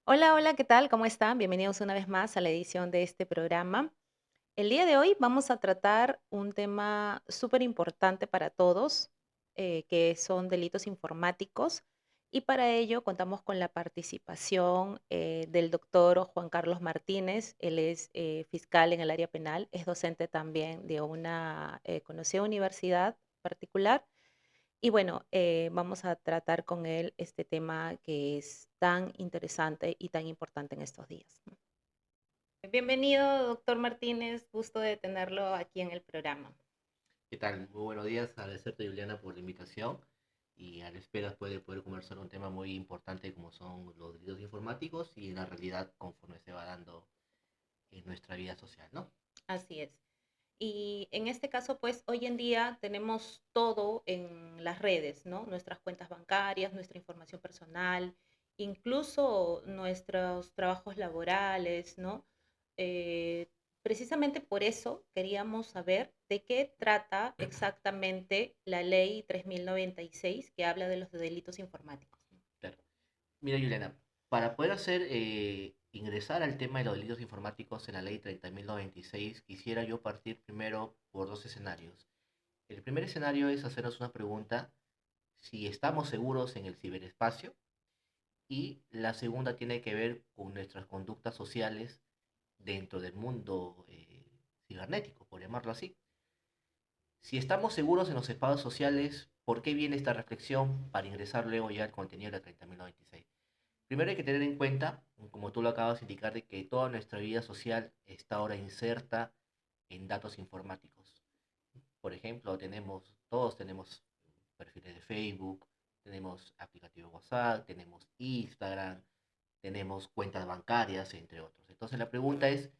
Hola, hola, ¿qué tal? ¿Cómo están? Bienvenidos una vez más a la edición de este programa. El día de hoy vamos a tratar un tema súper importante para todos, que son delitos informáticos, y para ello contamos con la participación del doctor Juan Carlos Martínez. Él es fiscal en el área penal, es docente también de una conocida universidad particular y bueno, vamos a tratar con él este tema que es tan interesante y tan importante en estos días, ¿no? Bienvenido, doctor Martínez. Gusto de tenerlo aquí en el programa. ¿Qué tal? Muy buenos días. Agradecerte, Juliana, por la invitación y a la espera de poder conversar un tema muy importante como son los delitos informáticos y la realidad conforme se va dando en nuestra vida social, ¿no? Así es. Y en este caso, pues hoy en día tenemos todo en las redes, ¿no? Nuestras cuentas bancarias, nuestra información personal, incluso nuestros trabajos laborales, ¿no? Eh, Precisamente por eso queríamos saber de qué trata exactamente la ley 3096 que habla de los delitos informáticos. Claro. Mira, Juliana, para poder ingresar al tema de los delitos informáticos en la ley 30.096, quisiera yo partir primero por dos escenarios. El primer escenario es hacernos una pregunta si estamos seguros en el ciberespacio. Y la segunda tiene que ver con nuestras conductas sociales dentro del mundo cibernético, por llamarlo así. Si estamos seguros en los espacios sociales, ¿por qué viene esta reflexión para ingresar luego ya al contenido de la 30.096? Primero hay que tener en cuenta, como tú lo acabas de indicar, de que toda nuestra vida social está ahora inserta en datos informáticos. Por ejemplo, todos tenemos perfiles de Facebook, tenemos aplicativo WhatsApp, tenemos Instagram, tenemos cuentas bancarias, entre otros. Entonces la pregunta es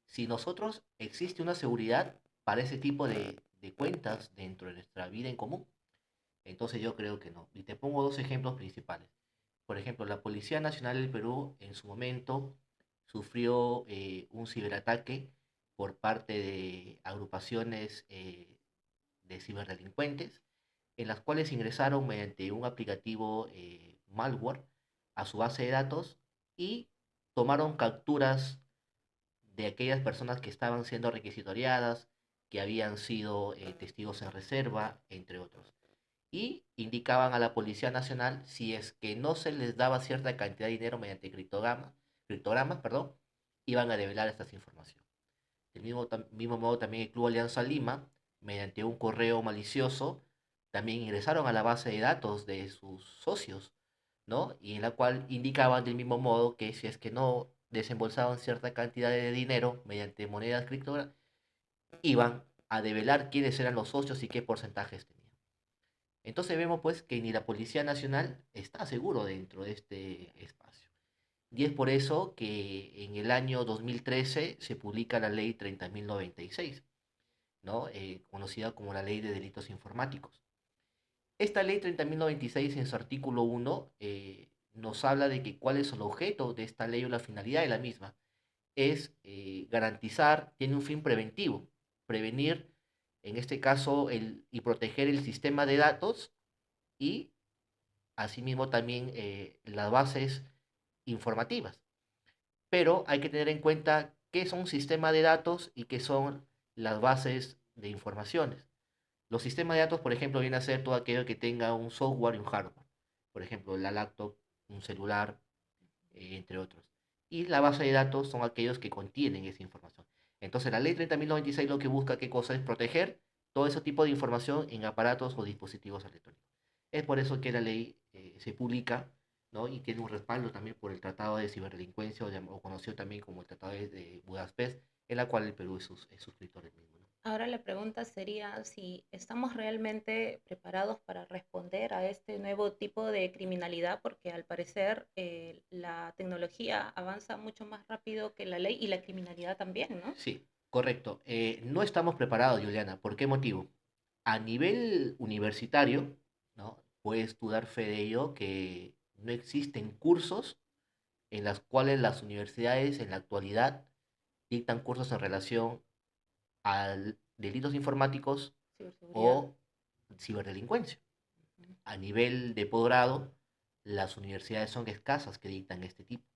si nosotros existe una seguridad para ese tipo de cuentas dentro de nuestra vida en común. Entonces yo creo que no. Y te pongo dos ejemplos principales. Por ejemplo, la Policía Nacional del Perú en su momento sufrió un ciberataque por parte de agrupaciones de ciberdelincuentes, en las cuales ingresaron mediante un aplicativo malware a su base de datos y tomaron capturas de aquellas personas que estaban siendo requisitoriadas, que habían sido testigos en reserva, entre otros. Y indicaban a la Policía Nacional si es que no se les daba cierta cantidad de dinero mediante criptogramas, perdón, iban a develar estas informaciones. Del mismo modo también el Club Alianza Lima, mediante un correo malicioso, también ingresaron a la base de datos de sus socios, ¿no? Y en la cual indicaban del mismo modo que si es que no desembolsaban cierta cantidad de dinero mediante monedas criptográficas, iban a develar quiénes eran los socios y qué porcentajes tenían. Entonces vemos pues que ni la Policía Nacional está seguro dentro de este espacio. Y es por eso que en el año 2013 se publica la ley 30.096, ¿no? Conocida como la ley de delitos informáticos. Esta ley 30.096 en su artículo 1 nos habla de que cuál es el objeto de esta ley o la finalidad de la misma. Es garantizar, tiene un fin preventivo, prevenir, en este caso, y proteger el sistema de datos y asimismo también las bases informativas. Pero hay que tener en cuenta qué son sistemas de datos y qué son las bases de informaciones. Los sistemas de datos, por ejemplo, viene a ser todo aquello que tenga un software y un hardware. Por ejemplo, la laptop, un celular, entre otros. Y la base de datos son aquellos que contienen esa información. Entonces, la ley 30.096 lo que busca, ¿qué cosa? Es proteger todo ese tipo de información en aparatos o dispositivos electrónicos. Es por eso que la ley se publica, ¿no? Y tiene un respaldo también por el Tratado de Ciberdelincuencia, o conocido también como el Tratado de Budapest, en la cual el Perú es suscriptor del mismo, ¿no? Ahora la pregunta sería si estamos realmente preparados para responder a este nuevo tipo de criminalidad, porque al parecer la tecnología avanza mucho más rápido que la ley y la criminalidad también, ¿no? Sí, correcto. No estamos preparados, Juliana. ¿Por qué motivo? A nivel universitario, ¿no? Puedes tú dar fe de ello que no existen cursos en los cuales las universidades en la actualidad dictan cursos en relación a delitos informáticos Ciberseguridad. o ciberdelincuencia. Ujú. A nivel de posgrado, las universidades son escasas que dictan este tipo.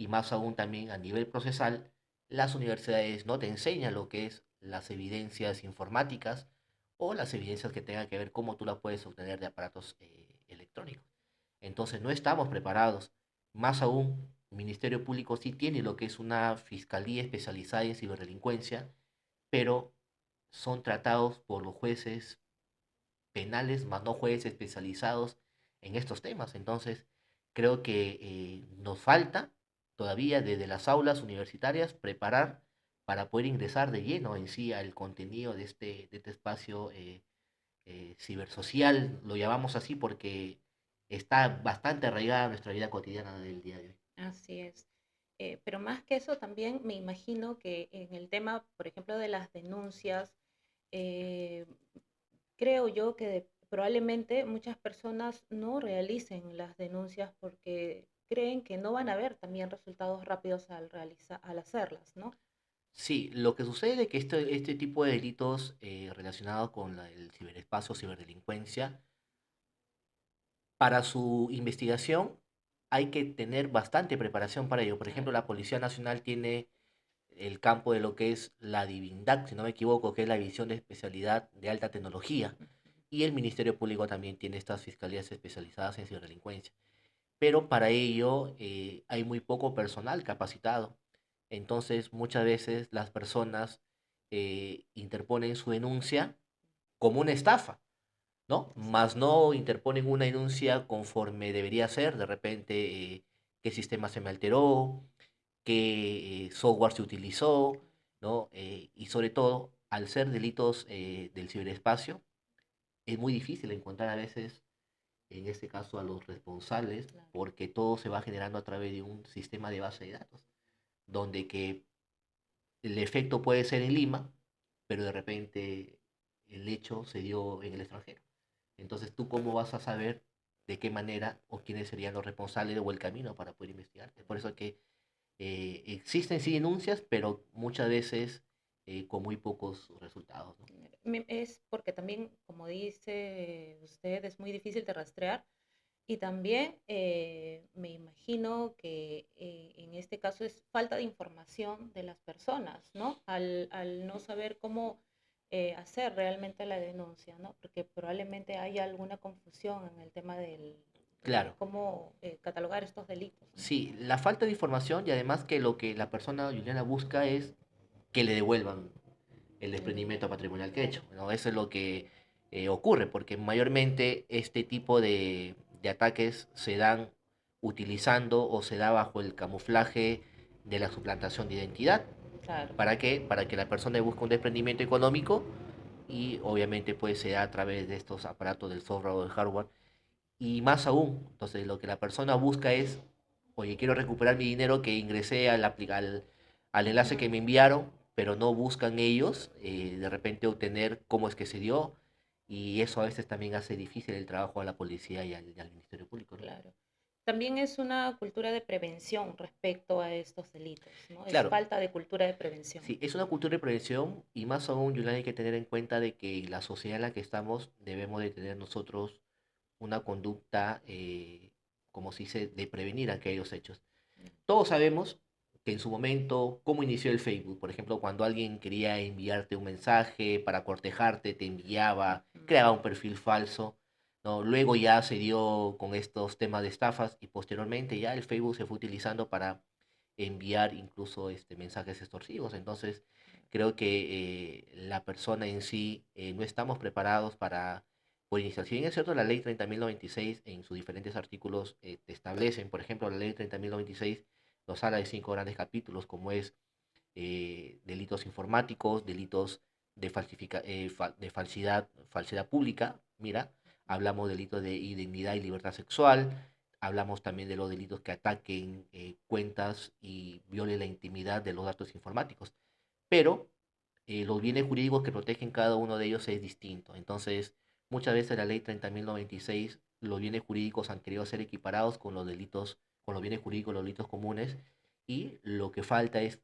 y más aún también a nivel procesal, las universidades no te enseñan lo que es las evidencias informáticas o las evidencias que tengan que ver cómo tú las puedes obtener de aparatos electrónicos. Entonces no estamos preparados. Más aún, el Ministerio Público sí tiene lo que es una fiscalía especializada en ciberdelincuencia, pero son tratados por los jueces penales, más no jueces especializados en estos temas. Entonces, creo que nos falta todavía desde las aulas universitarias preparar para poder ingresar de lleno en sí al contenido de este espacio cibersocial, lo llamamos así porque está bastante arraigada en nuestra vida cotidiana del día de hoy. Así es. Pero más que eso, también me imagino que en el tema, por ejemplo, de las denuncias, eh, creo yo que probablemente muchas personas no realicen las denuncias porque creen que no van a ver también resultados rápidos al hacerlas, ¿no? Sí, lo que sucede es que este tipo de delitos relacionados con el ciberespacio, ciberdelincuencia, para su investigación hay que tener bastante preparación para ello. Por ejemplo, Claro, la Policía Nacional tiene el campo de lo que es la DIVINDAC, si no me equivoco, que es la División de Especialidad de Alta Tecnología, y el Ministerio Público también tiene estas fiscalías especializadas en ciberdelincuencia. Pero para ello hay muy poco personal capacitado. Entonces, muchas veces las personas interponen su denuncia como una estafa, ¿no? Más exacto. no interponen una denuncia conforme debería ser, de repente, qué sistema se me alteró, qué software se utilizó, ¿no? Y sobre todo, al ser delitos del ciberespacio, es muy difícil encontrar a veces, en este caso, a los responsables, Claro. porque todo se va generando a través de un sistema de base de datos, donde que el efecto puede ser en Lima, pero de repente el hecho se dio en el extranjero. Entonces, ¿tú cómo vas a saber de qué manera o quiénes serían los responsables o el camino para poder investigar? Es por eso que existen sí denuncias, pero muchas veces con muy pocos resultados, ¿no? Es porque también, como dice usted, es muy difícil de rastrear. Y también me imagino que en este caso es falta de información de las personas, ¿no? Al no saber cómo hacer realmente la denuncia, ¿no? Porque probablemente haya alguna confusión en el tema de Claro, cómo catalogar estos delitos, ¿no? sí, la falta de información y además que lo que la persona Juliana busca es que le devuelvan el El desprendimiento dinero, patrimonial que ha claro. hecho, ¿no? Eso es lo que ocurre, porque mayormente este tipo de ataques se dan utilizando o se da bajo el camuflaje de la suplantación de identidad. Claro, ¿Para qué? Para que la persona busque un desprendimiento económico y obviamente pues se da a través de estos aparatos del software o del hardware y más aún, entonces lo que la persona busca es, oye, quiero recuperar mi dinero que ingresé al enlace que ujú, me enviaron, pero no buscan ellos de repente obtener cómo es que se dio, y eso a veces también hace difícil el trabajo a la policía y al Ministerio Público, ¿no? claro. También es una cultura de prevención respecto a estos delitos, ¿no? Es Claro, falta de cultura de prevención. sí, es una cultura de prevención y más aún, Yolanda, hay que tener en cuenta de que la sociedad en la que estamos debemos de tener nosotros una conducta, como se dice, de prevenir aquellos hechos. Todos sabemos que en su momento, cómo inició el Facebook. Por ejemplo, cuando alguien quería enviarte un mensaje para cortejarte, te enviaba, Ujú, creaba un perfil falso, ¿no? Luego ya se dio con estos temas de estafas y posteriormente ya el Facebook se fue utilizando para enviar incluso mensajes extorsivos. Entonces, creo que la persona en sí no estamos preparados para por iniciar. Si bien es cierto, la ley 30.096 en sus diferentes artículos te establecen, por ejemplo, la ley 30.096 nos habla de cinco grandes capítulos, como es delitos informáticos, delitos de falsidad pública, mira, hablamos de delitos de identidad y libertad sexual, hablamos también de los delitos que ataquen cuentas y violen la intimidad de los datos informáticos, pero los bienes jurídicos que protegen cada uno de ellos es distinto. Entonces, muchas veces la ley 30.096, los bienes jurídicos han querido ser equiparados con los delitos, con los bienes jurídicos, los delitos comunes, y lo que falta es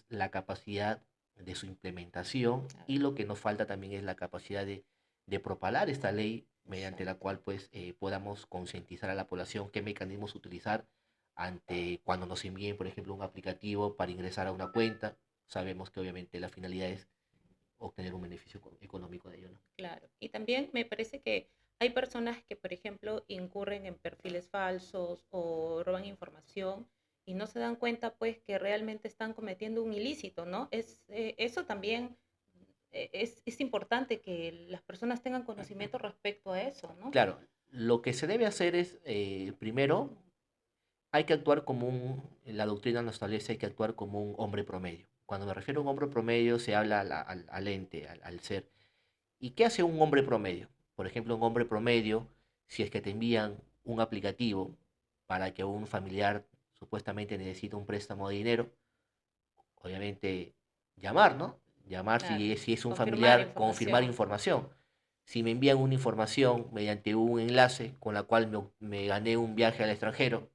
la capacidad de su implementación claro, y lo que nos falta también es la capacidad de propalar esta ley mediante la exacto. cual pues podamos concientizar a la población qué mecanismos utilizar ante cuando nos envíen, por ejemplo, un aplicativo para ingresar a una cuenta. Sabemos que obviamente la finalidad es obtener un beneficio económico de ello, ¿no? Claro. Y también me parece que hay personas que, por ejemplo, incurren en perfiles falsos o roban información y no se dan cuenta, pues, que realmente están cometiendo un ilícito, ¿no? Eso también es importante que las personas tengan conocimiento respecto a eso, ¿no? Claro, lo que se debe hacer es, primero, hay que actuar como la doctrina nos establece, hay que actuar como un hombre promedio. Cuando me refiero a un hombre promedio, se habla al ente, al ser. ¿Y qué hace un hombre promedio? Por ejemplo, un hombre promedio, si es que te envían un aplicativo para que un familiar supuestamente necesita un préstamo de dinero, obviamente llamar, ¿no? Llamar Claro. si es un Confirmar familiar, confirmar información. información. Si me envían una información mediante un enlace con la cual me gané un viaje al extranjero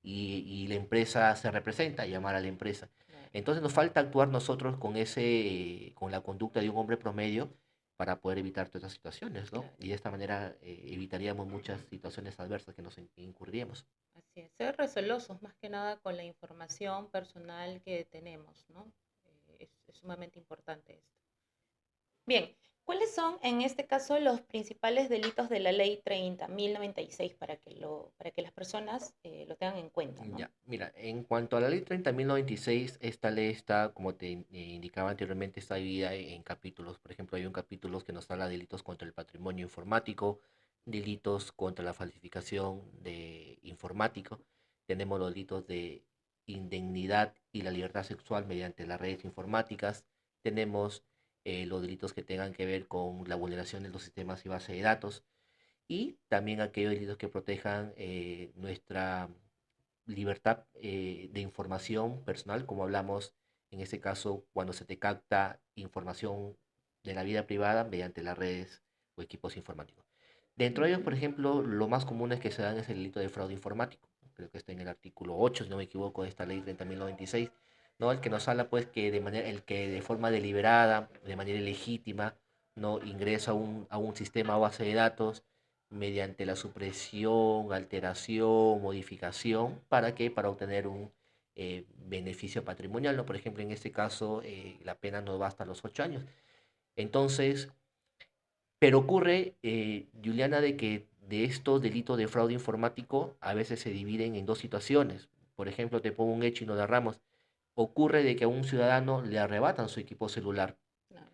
y la empresa se representa, llamar a la empresa. Claro, Entonces nos falta actuar nosotros con la conducta de un hombre promedio para poder evitar todas estas situaciones, ¿no? claro. Y de esta manera evitaríamos muchas situaciones adversas que nos incurriríamos. Así es. Ser recelosos más que nada con la información personal que tenemos, ¿no? Es sumamente importante esto. Bien, ¿cuáles son en este caso los principales delitos de la ley 30.096 para que las personas lo tengan en cuenta, ¿no? Ya, mira, en cuanto a la ley 30.096, esta ley está, como te indicaba anteriormente, está dividida en capítulos. Por ejemplo, hay un capítulo que nos habla de delitos contra el patrimonio informático, delitos contra la falsificación de informático. Tenemos los delitos de indemnidad y la libertad sexual mediante las redes informáticas. Tenemos los delitos que tengan que ver con la vulneración de los sistemas y base de datos. Y también aquellos delitos que protejan nuestra libertad de información personal, como hablamos en este caso cuando se te capta información de la vida privada mediante las redes o equipos informáticos. Dentro de ellos, por Ujú. ejemplo, lo más común es que se dan es el delito de fraude informático. Creo que está en el artículo 8 si no me equivoco, de esta ley 30.096, ¿no? El que nos habla, pues, que el que de forma deliberada, de manera ilegítima, no ingresa a un sistema o base de datos mediante la supresión, alteración, modificación, ¿para qué? Para obtener un beneficio patrimonial, ¿no? Por ejemplo, en este caso, la pena no va hasta los 8 años. Entonces, pero ocurre, Juliana, de que de estos delitos de fraude informático a veces se dividen en dos situaciones. Por ejemplo, te pongo un hecho y no derramos. Ocurre de que a un ciudadano le arrebatan su equipo celular Claro.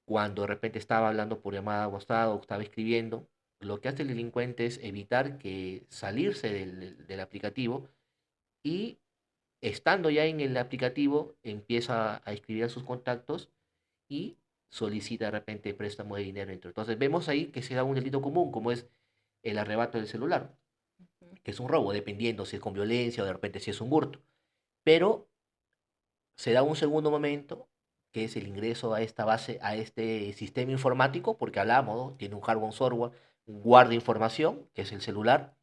cuando de repente estaba hablando por llamada WhatsApp o estaba escribiendo. Lo que hace el delincuente es evitar que salirse del aplicativo y estando ya en el aplicativo empieza a escribir a sus contactos y solicita de repente préstamo de dinero. Entonces vemos ahí que se da un delito común como es el arrebato del celular, Ujú. que es un robo, dependiendo si es con violencia o de repente si es un hurto. Pero se da un segundo momento, que es el ingreso a esta base, a este sistema informático, porque hablamos, ¿no? Tiene un hardware, un software, guarda información, que es el celular,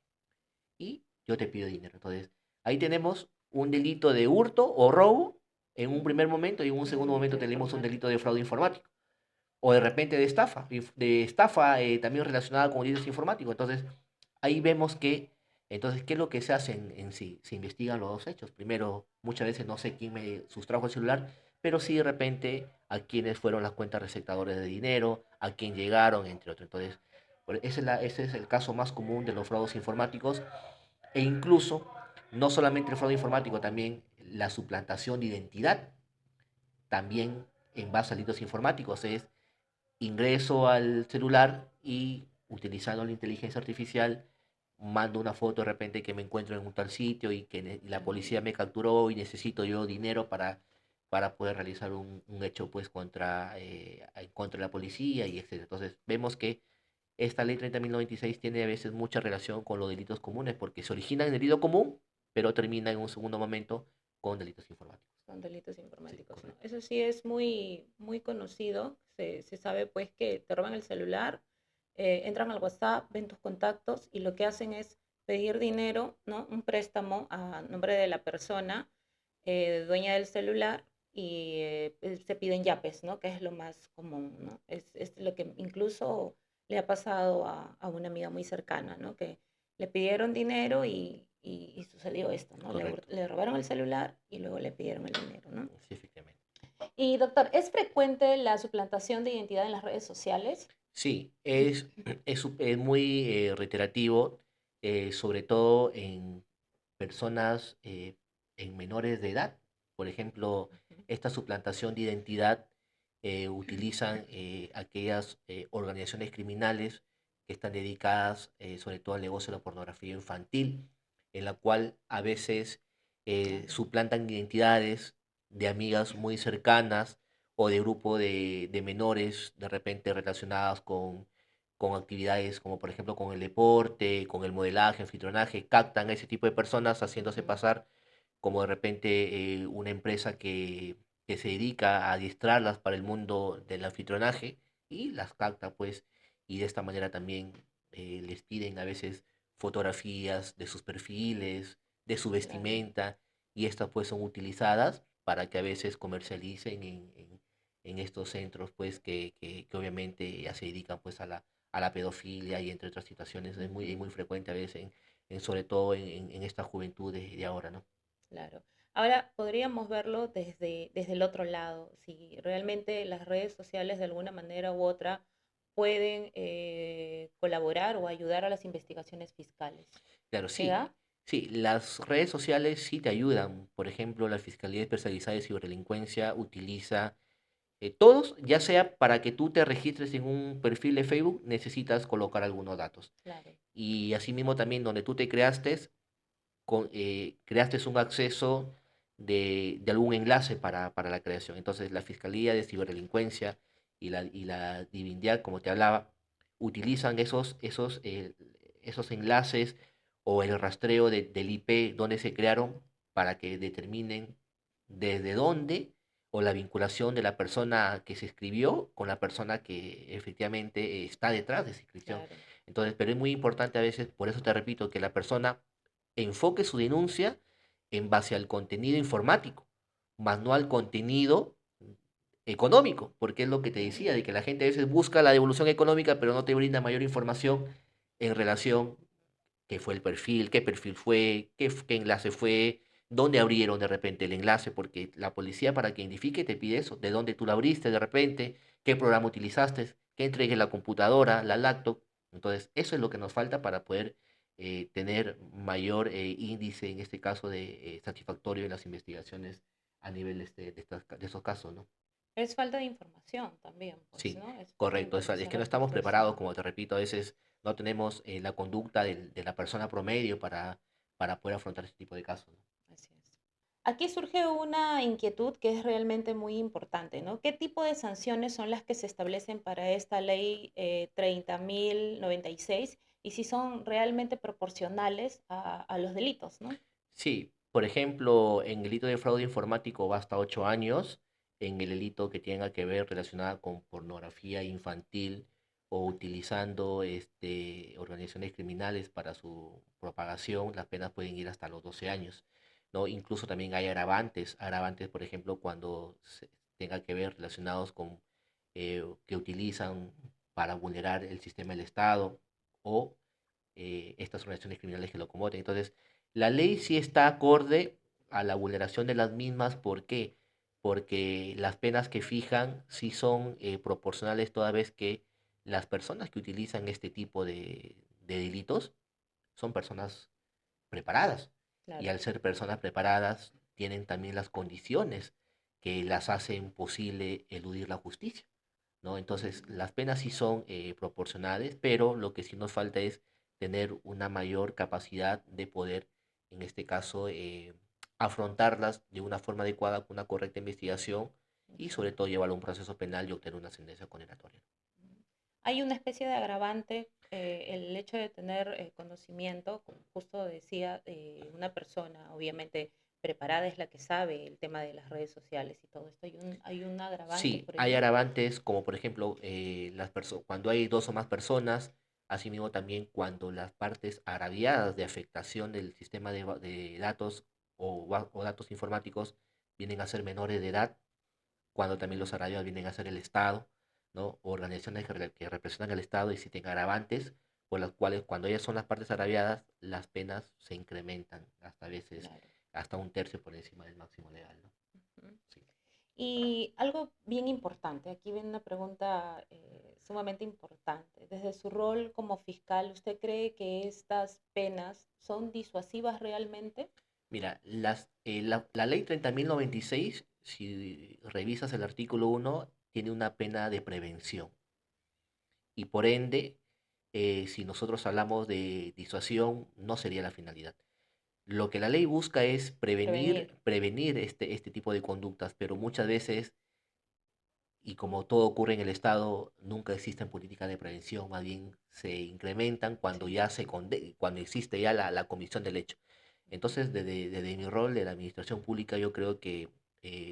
y yo te pido dinero. Entonces, ahí tenemos un delito de hurto o robo en un primer momento y en un Un segundo delito momento tenemos un informático. delito de fraude informático. O de repente de estafa también relacionada con delitos informáticos. Entonces, ahí vemos que, entonces, ¿qué es lo que se hace en sí? Se investigan los dos hechos. Primero, muchas veces no sé quién me sustrajo el celular, pero sí de repente a quiénes fueron las cuentas receptadores de dinero, a quién llegaron, entre otros. Entonces, ese es el caso más común de los fraudes informáticos e incluso, no solamente el fraude informático, también la suplantación de identidad, también en base a delitos informáticos, es ingreso al celular y utilizando la inteligencia artificial mando una foto de repente que me encuentro en un tal sitio y que la Ujú. policía me capturó y necesito yo dinero para poder realizar un hecho pues contra la policía y etc. Entonces vemos que esta ley 30.096 tiene a veces mucha relación con los delitos comunes porque se origina en el delito común, pero termina en un segundo momento con delitos informáticos. Son delitos Sí, informáticos, ¿no? correcto. Eso sí es muy conocido. Se sabe pues que te roban el celular, entran al WhatsApp, ven tus contactos y lo que hacen es pedir dinero, ¿no? Un préstamo a nombre de la persona dueña del celular y se piden yapes, ¿no? Que es lo más común, ¿no? Es lo que incluso le ha pasado a una amiga muy cercana, ¿no? Que le pidieron dinero y sucedió esto, ¿no? Correcto. Le robaron el celular y luego le pidieron el dinero, ¿no? Sí, efectivamente. Y doctor, ¿es frecuente la suplantación de identidad en las redes sociales? Sí, es muy reiterativo, sobre todo en personas en menores de edad. Por ejemplo, Ujú. esta suplantación de identidad utilizan aquellas organizaciones criminales que están dedicadas sobre todo al negocio de la pornografía infantil, en la cual a veces Claro, suplantan identidades de amigas muy cercanas o de grupo de menores de repente relacionadas con actividades como por ejemplo con el deporte, con el modelaje, anfitrionaje, captan a ese tipo de personas haciéndose ujú, pasar como de repente una empresa que se dedica a adiestrarlas para el mundo del anfitrionaje y las capta pues y de esta manera también les piden a veces fotografías de sus perfiles, de su claro. vestimenta y estas pues son utilizadas para que a veces comercialicen en estos centros pues que obviamente ya se dedican pues a la pedofilia y entre otras situaciones es Ujú. muy frecuente a veces sobre todo en esta juventud de ahora, ¿no? Claro. Ahora podríamos verlo desde el otro lado, si realmente las redes sociales de alguna manera u otra pueden colaborar o ayudar a las investigaciones fiscales. Claro, ¿Se sí. da? Sí, las redes sociales sí te ayudan. Por ejemplo, la Fiscalía Especializada de Ciberdelincuencia utiliza todos, ya sea para que tú te registres en un perfil de Facebook, necesitas colocar algunos datos. Claro. Y asimismo también donde tú te creaste, creaste un acceso de algún enlace para la creación. Entonces, la Fiscalía de Ciberdelincuencia y la Divinidad, como te hablaba, utilizan esos enlaces o el rastreo del IP donde se crearon para que determinen desde dónde o la vinculación de la persona que se escribió con la persona que efectivamente está detrás de esa inscripción. Claro. Entonces, pero es muy importante a veces, por eso te repito, que la persona enfoque su denuncia en base al contenido informático, más no al contenido económico, porque es lo que te Claro. decía, de que la gente a veces busca la devolución económica, pero no te brinda mayor información en relación qué fue el perfil, qué perfil fue, qué enlace fue, dónde abrieron de repente el enlace, porque la policía para que identifique te pide eso, de dónde tú la abriste de repente, qué programa utilizaste, que entregues la computadora, la laptop. Entonces, eso es lo que nos falta para poder tener mayor índice, en este caso, de satisfactorio en las investigaciones a nivel de esos casos, ¿no? Es falta de información también, pues, Sí, ¿no? Es falta de correcto. Es información que no estamos respecto a preparados, eso. como te repito, a veces no tenemos la conducta de la persona promedio para poder afrontar este tipo de casos, ¿no? Así es. Aquí surge una inquietud que es realmente muy importante, ¿no? ¿Qué tipo de sanciones son las que se establecen para esta ley 30.096 y si son realmente proporcionales a los delitos, ¿no? Sí, por ejemplo, en el delito de fraude informático va hasta 8 años, en el delito que tenga que ver relacionada con pornografía infantil o utilizando organizaciones criminales para su propagación, las penas pueden ir hasta los 12 años, ¿no? Incluso también hay agravantes, por ejemplo, cuando tenga que ver relacionados con que utilizan para vulnerar el sistema del Estado o estas organizaciones criminales que lo cometen. Entonces, la ley sí está acorde a la vulneración de las mismas. ¿Por qué? Porque las penas que fijan sí son proporcionales toda vez que las personas que utilizan este tipo de delitos son personas preparadas. Y Claro. al ser personas preparadas, tienen también las condiciones que las hacen posible eludir la justicia, ¿no? Entonces, las penas sí son proporcionales, pero lo que sí nos falta es tener una mayor capacidad de poder, en este caso, afrontarlas de una forma adecuada, con una correcta investigación y Ujú. sobre todo llevarlo a un proceso penal y obtener una sentencia condenatoria. Hay una especie de agravante, el hecho de tener conocimiento, como justo decía, una persona obviamente preparada es la que sabe el tema de las redes sociales y todo esto. Hay un agravante Sí, por hay ello. agravantes como por ejemplo cuando hay dos o más personas, asimismo también cuando las partes agraviadas de afectación del sistema de datos o datos informáticos vienen a ser menores de edad, cuando también los Ujú. agraviados vienen a ser el Estado, ¿no? O organizaciones que representan al Estado y si tienen agravantes, por las cuales cuando ellas son las partes agraviadas, las penas se incrementan hasta a veces claro. hasta un tercio por encima del máximo legal, ¿no? Ujú. Sí. Y algo bien importante, aquí viene una pregunta sumamente importante. Desde su rol como fiscal, ¿usted cree que estas penas son disuasivas realmente? Mira, la ley 30.096, si revisas el artículo 1, tiene una pena de prevención. Y por ende, si nosotros hablamos de disuasión, no sería la finalidad. Lo que la ley busca es Prevenir. prevenir este tipo de conductas, pero muchas veces, y como todo ocurre en el Estado, nunca existen políticas de prevención, más bien se incrementan cuando Sí. ya cuando existe ya la comisión del hecho. Ujú. Entonces, desde mi rol de la administración pública, yo creo que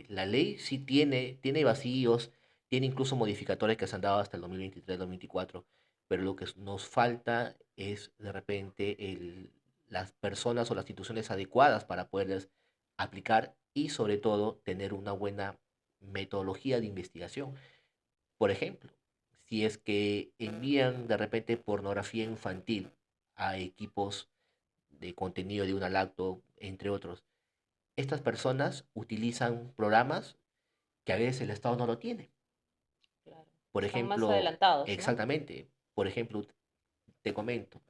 la ley sí tiene vacíos, tiene incluso modificatorias que se han dado hasta el 2023-2024, pero lo que nos falta es de repente las personas o las instituciones adecuadas para poderlas aplicar y sobre todo tener una buena metodología de investigación. Por ejemplo, si es que envían de repente pornografía infantil a equipos de contenido de una lacto, entre otros, estas personas utilizan programas que a veces el Estado no lo tiene. Claro. Por Están más ejemplo, adelantados, ¿no? exactamente, por ejemplo, te comento,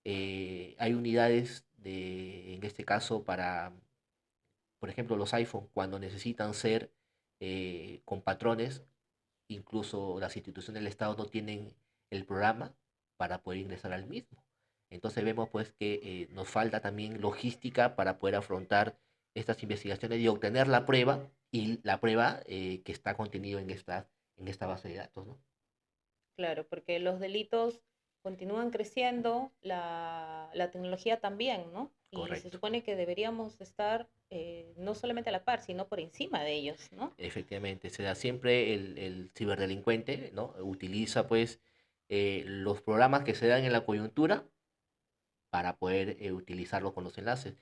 hay unidades en este caso para, por ejemplo, los iPhone, cuando necesitan ser con patrones, incluso las instituciones del Estado no tienen el programa para poder ingresar al mismo. Entonces vemos pues que nos falta también logística para poder afrontar estas investigaciones y obtener la prueba y la prueba que está contenido en esta base de datos, ¿no? Claro, porque los delitos continúan creciendo, la tecnología también, ¿no? Y se Correcto. supone que deberíamos estar no solamente a la par, sino por encima de ellos, ¿no? Efectivamente, se da siempre el ciberdelincuente, ¿no? Utiliza pues los programas que se dan en la coyuntura para poder utilizarlo con los enlaces.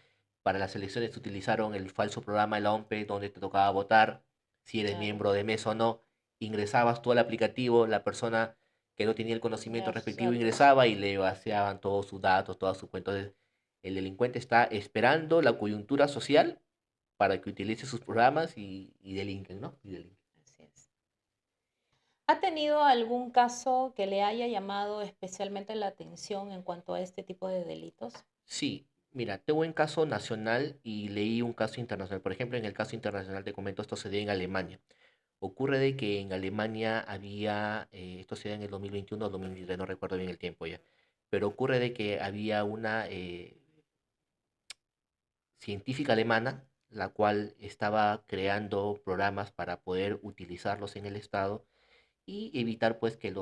Para las elecciones utilizaron el falso programa de la OMPE donde te tocaba votar, si eres Claro. miembro de mesa o no, ingresabas tú al aplicativo, la persona que no tenía el conocimiento Dar sus respectivo datos. ingresaba y le vaciaban todos sus datos, todas sus cuentas. Entonces, el delincuente está esperando la coyuntura social para que utilice sus programas y delinquen, ¿no? Y delinquen. Así es. ¿Ha tenido algún caso que le haya llamado especialmente la atención en cuanto a este tipo de delitos? Sí, mira, tengo un caso nacional y leí un caso internacional. Por ejemplo, en el caso internacional te comento, esto se dio en Alemania. Ocurre de que en Alemania había, esto se da en el 2021 o 2023, no recuerdo bien el tiempo ya, pero ocurre de que había una científica alemana, la cual estaba creando programas para poder utilizarlos en el Estado y evitar pues que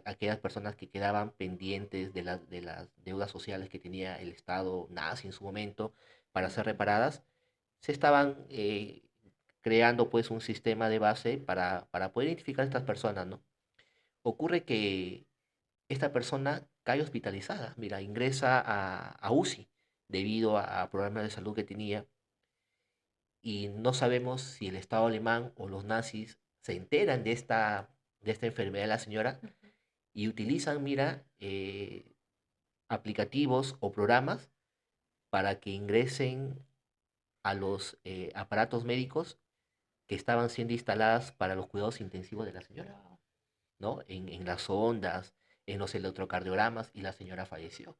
aquellas personas que quedaban pendientes de las deudas sociales que tenía el Estado nazi en su momento para ser Ujú. reparadas, se estaban creando pues un sistema de base para poder identificar a estas personas, ¿no? Ocurre que esta persona cae hospitalizada, mira, ingresa a UCI debido a problemas de salud que tenía y no sabemos si el Estado alemán o los nazis se enteran de esta enfermedad de la señora Ujú. y utilizan, mira, aplicativos o programas para que ingresen a los aparatos médicos que estaban siendo instaladas para los cuidados intensivos de la señora, Wow. ¿no? En las ondas, en los electrocardiogramas y la señora falleció.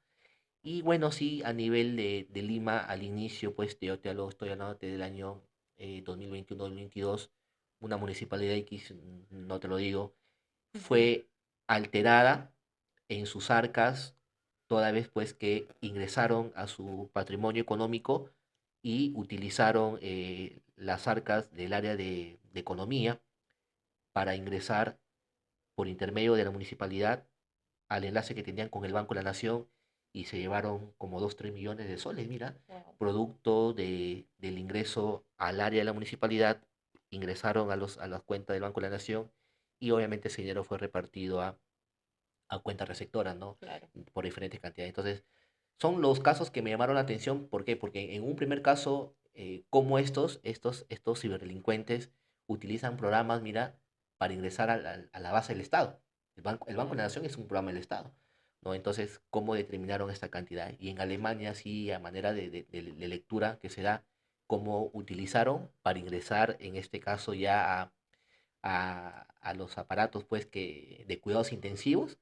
Y bueno, sí, a nivel de Lima, al inicio, pues estoy hablando del año 2021-2022, una municipalidad X, no te lo digo, Ujú. fue alterada en sus arcas, toda vez pues que ingresaron a su patrimonio económico y utilizaron las arcas del área de economía para ingresar por intermedio de la municipalidad al enlace que tenían con el Banco de la Nación y se llevaron como 2 3 millones de soles, mira, Wow. producto del ingreso al área de la municipalidad, ingresaron a las cuentas del Banco de la Nación y obviamente ese dinero fue repartido a cuentas receptoras, ¿no? Claro. Por diferentes cantidades. Entonces, son los casos que me llamaron la atención. ¿Por qué? Porque en un primer caso, como estos ciberdelincuentes utilizan programas, mira, para ingresar a la base del Estado. El Banco de Claro. la Nación es un programa del Estado. ¿no? Entonces, ¿cómo determinaron esta cantidad? Y en Alemania, sí, a manera de lectura que se da, cómo utilizaron para ingresar, en este caso ya a los aparatos pues, de cuidados intensivos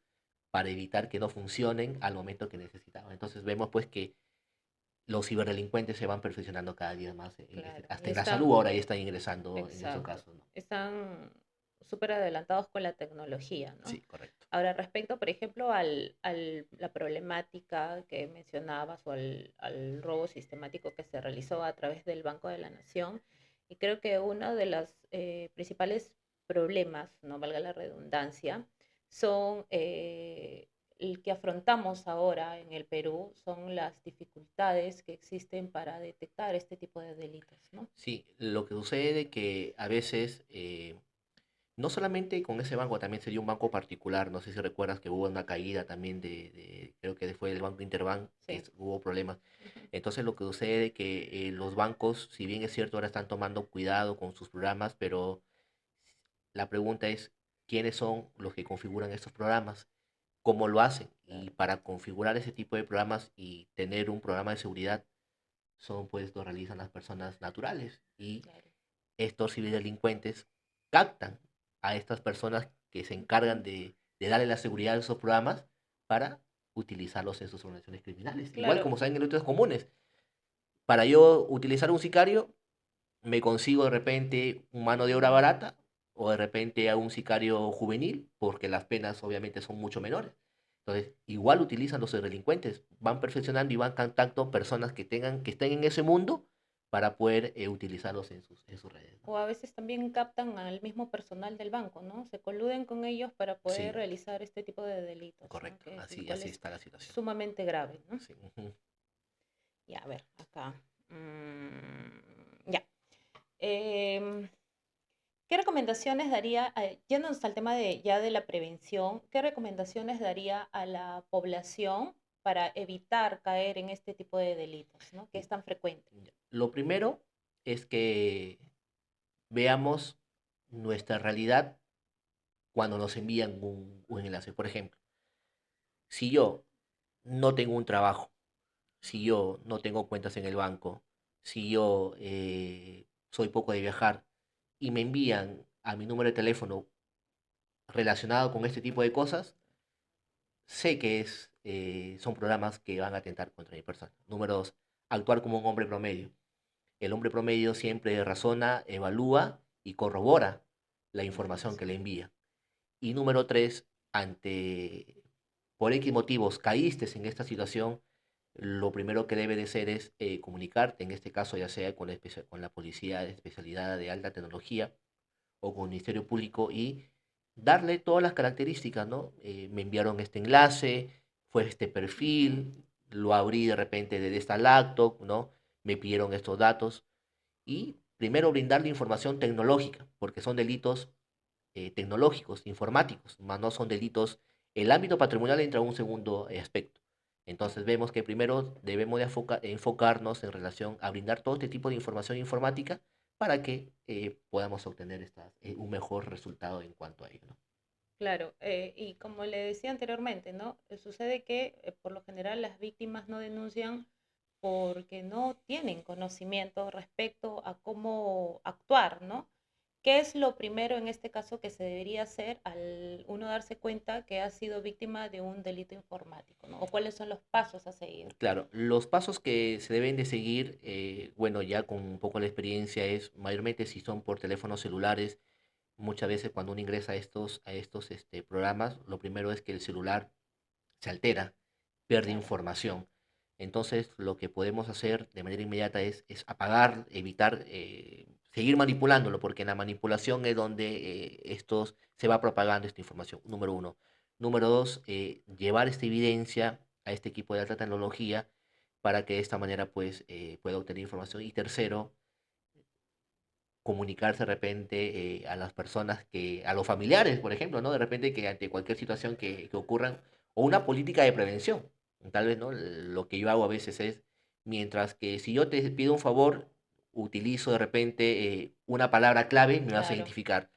para evitar que no funcionen al momento que necesitaban. Entonces vemos pues que los ciberdelincuentes se van perfeccionando cada día más, Claro, y hasta en la salud están, ahora ya están ingresando en esos exacto, casos, ¿no? están súper adelantados con la tecnología, ¿no? Sí, correcto. Ahora, respecto, por ejemplo, la problemática que mencionabas o al robo sistemático que se realizó a través del Banco de la Nación, y creo que uno de los principales problemas, no valga la redundancia, son el que afrontamos ahora en el Perú, son las dificultades que existen para detectar este tipo de delitos, ¿no? Sí, lo que sucede que a veces, no solamente con ese banco, también sería un banco particular, no sé si recuerdas que hubo una caída también creo que fue el Banco Interbank, Sí. hubo problemas. Ujú. Entonces lo que sucede es que los bancos, si bien es cierto, ahora están tomando cuidado con sus programas, pero la pregunta es, ¿quiénes son los que configuran estos programas? ¿Cómo lo hacen? Y Claro, para configurar ese tipo de programas y tener un programa de seguridad, son pues lo realizan las personas naturales. Y claro. estos ciberdelincuentes captan a estas personas que se encargan Ujú. de darle la seguridad a esos programas para utilizarlos en sus organizaciones criminales. Igual Claro, como saben en delitos comunes. Para yo utilizar un sicario, me consigo de repente un mano de obra barata o de repente a un sicario juvenil, porque las penas obviamente son mucho menores. Entonces, igual utilizan los delincuentes, van perfeccionando y van captando personas que estén en ese mundo para poder utilizarlos en sus redes, ¿no? o a veces también captan al mismo personal del banco, ¿no? Se coluden con ellos para poder Sí, realizar este tipo de delitos, ¿no? correcto, Que es, el así, cual así es está la situación. sumamente grave, ¿no? Sí, ujú. Ya, a ver, acá. Ya. Em, ¿Qué recomendaciones daría, yéndonos al tema de ya de la prevención, qué recomendaciones daría a la población para evitar caer en este tipo de delitos, ¿no? Que es tan frecuente. Lo primero es que veamos nuestra realidad cuando nos envían un enlace. Por ejemplo, si yo no tengo un trabajo, si yo no tengo cuentas en el banco, si yo soy poco de viajar y me envían a mi número de teléfono relacionado con este tipo de cosas, sé que son programas que van a atentar contra mi persona. Número dos, actuar como un hombre promedio. El hombre promedio siempre razona, evalúa y corrobora la información que Información. le envía. Y número tres, ante por X motivos caíste en esta situación, lo primero que debe de ser es comunicarte, en este caso ya sea con la policía de especialidad de alta tecnología o con el Ministerio Público y darle todas las características, ¿no? Me enviaron este enlace, fue este Ujú. perfil, lo abrí de repente desde esta laptop, ¿no? Me pidieron estos datos y primero brindarle información tecnológica, porque son delitos tecnológicos, informáticos, más no son delitos. El ámbito patrimonial entra en un segundo aspecto. Entonces Claro. vemos que primero debemos de enfocarnos en relación a brindar todo este tipo de información informática para que podamos obtener un mejor resultado en cuanto a ello, ¿no? Claro, y como le decía anteriormente, ¿no? Sucede que por lo general las víctimas no denuncian porque no tienen conocimiento respecto a cómo actuar, ¿no? ¿Qué es lo primero en este caso que se debería hacer al uno darse cuenta que ha sido víctima de un delito informático, ¿no? O cuáles son los pasos a seguir. Claro, los pasos que se deben de seguir, bueno, ya con un poco la experiencia es mayormente si son por teléfonos celulares, muchas veces cuando uno ingresa a estos programas, lo primero es que el celular se altera, pierde Claro, información. Entonces, lo que podemos hacer de manera inmediata es apagar, evitar seguir manipulándolo, porque en la manipulación es donde se va propagando esta información, número uno. Número dos, llevar esta evidencia a este equipo de alta tecnología para que de esta manera pues, pueda obtener información. Y tercero, comunicarse de repente a las personas a los familiares, por ejemplo, ¿no? De repente que ante cualquier situación que ocurra, o una política de prevención. Tal vez, ¿no? Lo que yo hago a veces es, mientras que si yo te pido un favor, utilizo de repente una palabra clave, me vas a claro, identificar.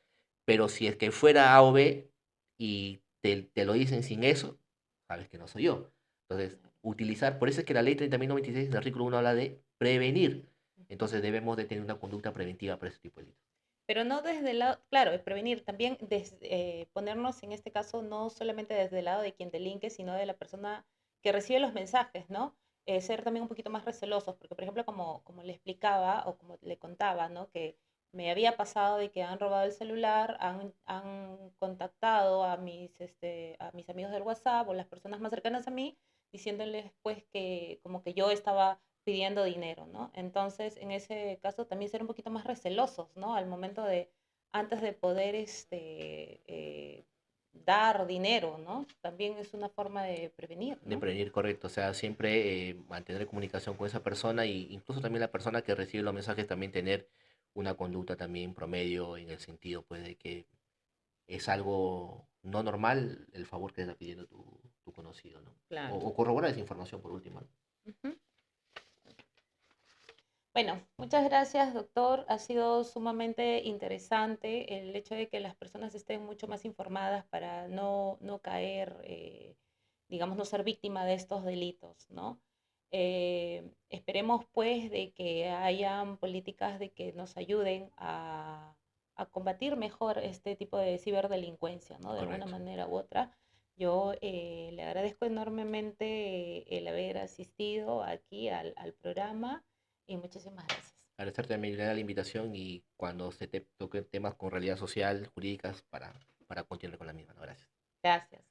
Pero si es que fuera A o B y te lo dicen sin eso, sabes que no soy yo. Entonces, utilizar, por eso es que la ley 30.096 del artículo 1 habla de prevenir. Entonces debemos de tener una conducta preventiva para ese tipo de delitos. Pero no desde el lado, claro, es prevenir, también ponernos en este caso no solamente desde el lado de quien delinque, sino de la persona que recibe los mensajes, ¿no? Ser también un poquito más recelosos, porque por ejemplo, como le explicaba o como le contaba, ¿no? Que me había pasado de que han robado el celular, han contactado a mis amigos del WhatsApp o las personas más cercanas a mí, diciéndoles pues que como que yo estaba pidiendo dinero, ¿no? Entonces, en ese caso también ser un poquito más recelosos, ¿no? Al momento de, antes de poder dar dinero, ¿no? También es una forma de prevenir, De ¿no? prevenir, correcto. O sea, siempre mantener comunicación con esa persona y incluso también la persona que recibe los mensajes también tener una conducta también promedio en el sentido pues de que es algo no normal el favor que está pidiendo tu conocido, ¿no? Claro. O corroborar esa información por último, ¿no? Ujú. Bueno, muchas gracias, doctor. Ha sido sumamente interesante el hecho de que las personas estén mucho más informadas para no caer, digamos, no ser víctima de estos delitos, ¿no? Esperemos, pues, de que hayan políticas de que nos ayuden a combatir mejor este tipo de ciberdelincuencia, ¿no? De alguna Correcto. manera u otra. Yo le agradezco enormemente el haber asistido aquí al programa y muchísimas gracias. Agradecerte también la invitación y cuando se te toquen temas con realidad social, jurídicas, para continuar con la misma, ¿no? Gracias. Gracias.